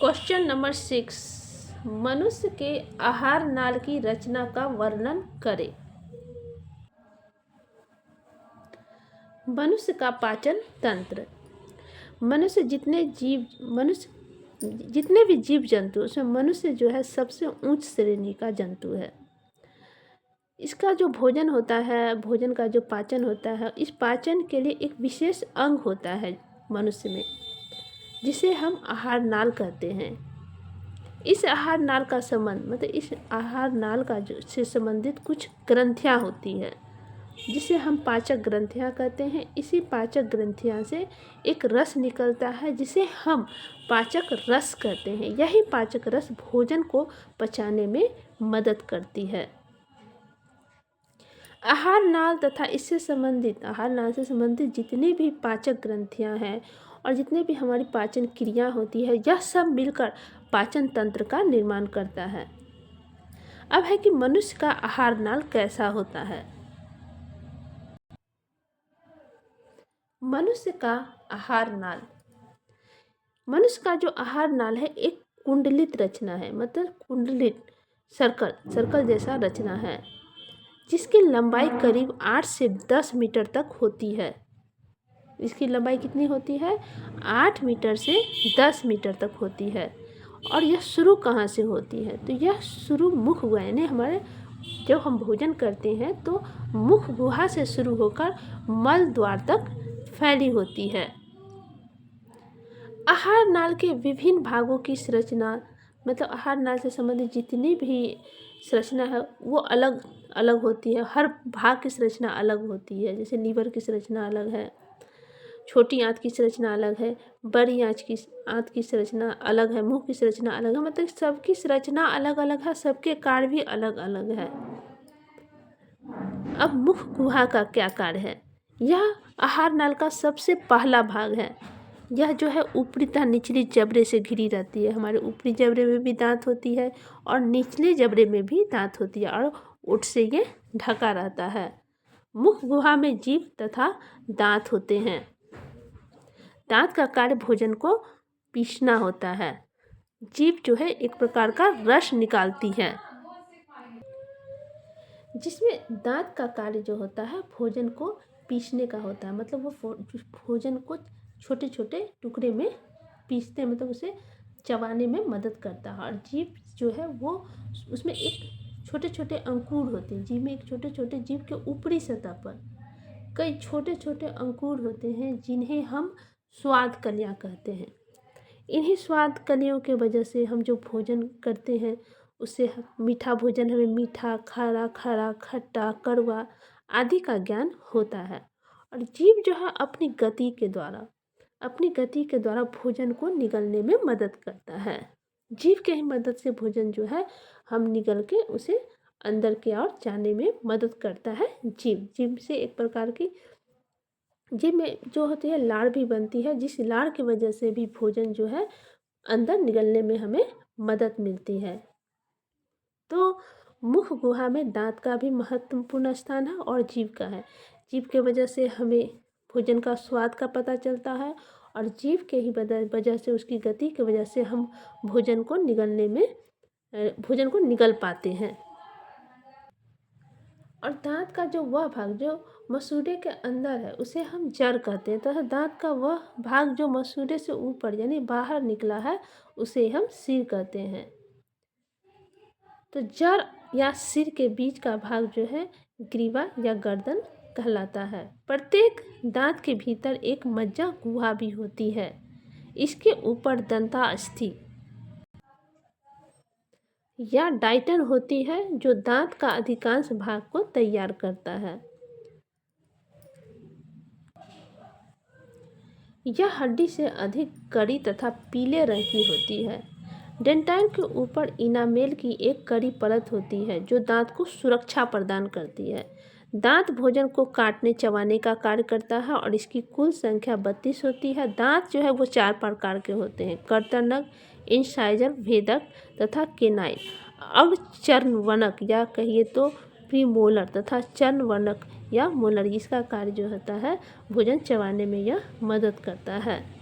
Question number 6, मनुष्य के आहार नाल की रचना का वर्णन करें। मनुष्य का पाचन तंत्र। मनुष्य जितने भी जीव जंतु, उसमें मनुष्य जो है सबसे उच्च श्रेणी का जंतु है। इसका जो भोजन होता है, भोजन का जो पाचन होता है, इस पाचन के लिए एक विशेष अंग होता है मनुष्य में, जिसे हम आहार नाल कहते हैं। इस आहार नाल का संबंध मतलब इस आहार नाल का जो से संबंधित कुछ ग्रंथियाँ होती है, जिसे हम पाचक ग्रंथियाँ कहते हैं। इसी पाचक ग्रंथियाँ से एक रस निकलता है, जिसे हम पाचक रस कहते हैं। यही पाचक रस भोजन को पचाने में मदद करती है। आहार नाल तथा इससे संबंधित आहार नाल से संबंधित जितनी भी पाचक ग्रंथियां हैं और जितने भी हमारी पाचन क्रिया होती है, यह सब मिलकर पाचन तंत्र का निर्माण करता है। अब है कि मनुष्य का आहार नाल कैसा होता है। मनुष्य का आहार नाल। मनुष्य का जो आहार नाल है एक कुंडलित रचना है, मतलब कुंडलित सर्कल जैसा रचना है, जिसकी लंबाई करीब 8 से 10 मीटर तक होती है। इसकी लंबाई कितनी होती है? 8 मीटर से 10 मीटर तक होती है। और यह शुरू कहाँ से होती है? तो यह शुरू मुख गुहा, यानी हमारे जब हम भोजन करते हैं तो मुख गुहा से शुरू होकर मल द्वार तक फैली होती है। आहार नाल के विभिन्न भागों की संरचना, मतलब आहार नाल से संबंधित जितनी भी संरचना है वो अलग अलग होती है। हर भाग की संरचना अलग होती है। जैसे लीवर की संरचना अलग है, छोटी आंत की संरचना अलग है, बड़ी आंत की संरचना अलग है, मुंह की संरचना अलग है। मतलब सबकी संरचना अलग अलग है, सबके कार्य भी अलग अलग है। अब मुख गुहा का क्या कार्य है? यह आहार नाल का सबसे पहला भाग है। यह जो है ऊपरी तथा निचली जबड़े से घिरी रहती है। हमारे ऊपरी जबड़े में भी दांत होती है और निचले जबड़े में भी दांत होती है, और ओठ से ये ढका रहता है। मुख गुहा में जीभ तथा दांत होते हैं। दांत का कार्य भोजन को पीसना होता है। जीभ जो है एक प्रकार का रस निकालती है, जिसमें दांत का कार्य जो होता है भोजन को पीसने का होता है। मतलब वो भोजन को छोटे छोटे टुकड़े में पीसते हैं, मतलब उसे चबाने में मदद करता है। और जीभ जो है वो उसमें एक छोटे छोटे अंकुर होते हैं। जीभ में एक छोटे छोटे, जीभ के ऊपरी सतह पर कई छोटे छोटे अंकुर होते हैं, जिन्हें हम स्वाद कलियाँ कहते हैं। इन्हीं स्वाद कलियों के वजह से हम जो भोजन करते हैं उससे मीठा भोजन हमें मीठा, खारा, खरा, खट्टा, कड़वा आदि का ज्ञान होता है। और जीभ जो है अपनी गति के द्वारा भोजन को निगलने में मदद करता है। जीभ के ही मदद से भोजन जो है हम निगल के उसे अंदर की ओर जाने में मदद करता है। जीभ से एक प्रकार की जीभ में जो होती है लार भी बनती है, जिस लार की वजह से भी भोजन जो है अंदर निगलने में हमें मदद मिलती है। तो मुख गुहा में दांत का भी महत्वपूर्ण स्थान है और जीभ का है। जीभ के वजह से हमें भोजन का स्वाद का पता चलता है, और जीभ के ही वजह से, उसकी गति की वजह से हम भोजन को निगल पाते हैं। और दांत का जो वह भाग जो मसूड़े के अंदर है उसे हम जड़ कहते हैं, तथा दांत का वह भाग जो मसूड़े से ऊपर यानी बाहर निकला है उसे हम सिर कहते हैं। तो जड़ या सिर के बीच का भाग जो है ग्रीवा या गर्दन कहलाता है। प्रत्येक दांत के भीतर एक मज्जा गुहा भी होती है। इसके ऊपर दंतास्थि या डाइटन होती है, जो दांत का अधिकांश भाग को तैयार करता है। यह हड्डी से अधिक कड़ी तथा पीले रंग की होती है। डेंटाइन के ऊपर इनामेल की एक कड़ी परत होती है, जो दांत को सुरक्षा प्रदान करती है। दांत भोजन को काटने चबाने का कार्य करता है, और इसकी कुल संख्या 32 होती है। दांत जो है वो 4 प्रकार के होते हैं: कर्तनक, इंसाइजर, भेदक तथा केनाइन। अब चर्णवनक या कहिए तो प्रीमोलर तथा चर्णवनक या मोलर, इसका कार्य जो होता है भोजन चबाने में यह मदद करता है।